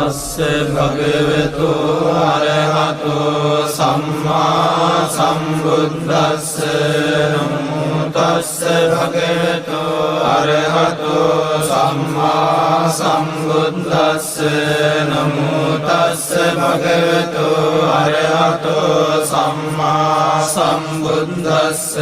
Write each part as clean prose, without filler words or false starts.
තස්ස භගවතු අරහතෝ සම්මා සම්බුද්දස්ස නමෝ තස්ස භගවතු අරහතෝ සම්මා සම්බුද්දස්ස නමෝ තස්ස භගවතු අරහතෝ සම්මා සම්බුද්දස්ස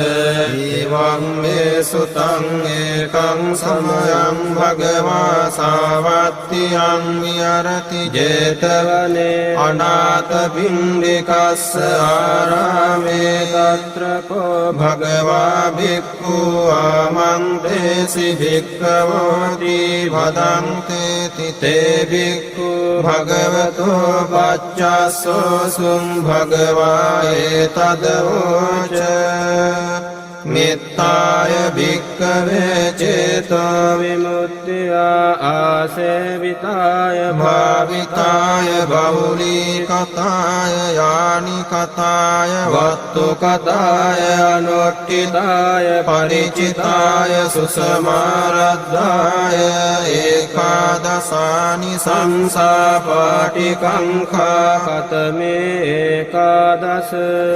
ඊවං මේ සුතං ඒකං සමයං භගවා සාවත්තියං විහරති ජේතවනේ අනාථ පිණ්ඩිකස්ස ආරාමේ තත්‍රකෝ භගවා භික්ඛු ආමන්ත්‍රේසි භික්ඛවෝති වදන්තේති තේ භික්ඛු භගවතෝ පච්චස්සෝසුං භගවා ඒතදෝච මෙත්තාය භික්ඛවේ චේතෝ විමුක්තිය ආසේවිතාය භාවිතාය බහුලී කතාය යානි කතාය වත්තු කතාය අනුට්ඨිතාය පරිචිතාය සුසමාරද්ධාය ඒකාදසානි සංසා පාටිකංඛා කතමේ ඒකාදස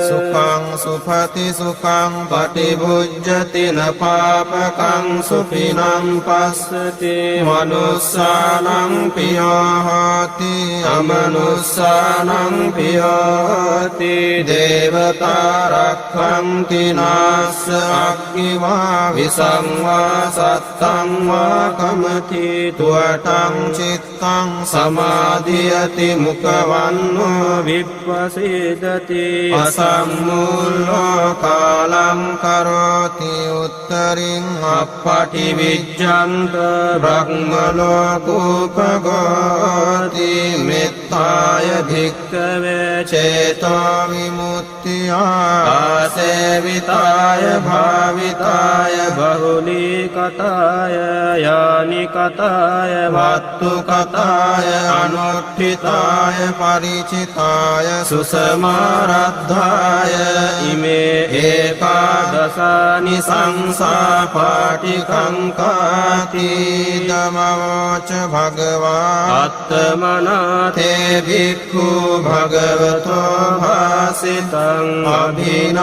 සුඛං සුපති සුඛං පටි බුජ්ජති න පාපකං සුපිනං පස්සති මනුස්සානං පියෝහති අමනුස්සානං පියෝහති දේවතා රක්ඛන්ති නාස්ස අග්ගිවා විසංවා සත්තං වා කමති තුවටං චිත්තං සමාධියති මුඛවන්නෝ විප්පසීදති අසම්මූලෝ කාලං කරෝති උත්තරින් අප්පටි විජ්ජන්ත බ්‍රහ්මලෝකෝපගෝති මෙත්තාය භික්ඛවේ චේතෝ විමුක්තිය ආසේවිතාය භාවිතාය බහුලී කතාය යානි කතාය වත්තු කතාය අනුට්ඨිතාය පරිචිතාය සුසමාරද්ධාය ඉමේ ඒකාදසානි සංසා පාටිකංකාති ධම්මෝච භගවා අත්තමනාතේ භික්ඛු භගවතෝ භාසිතං අභිනන්දුන්ති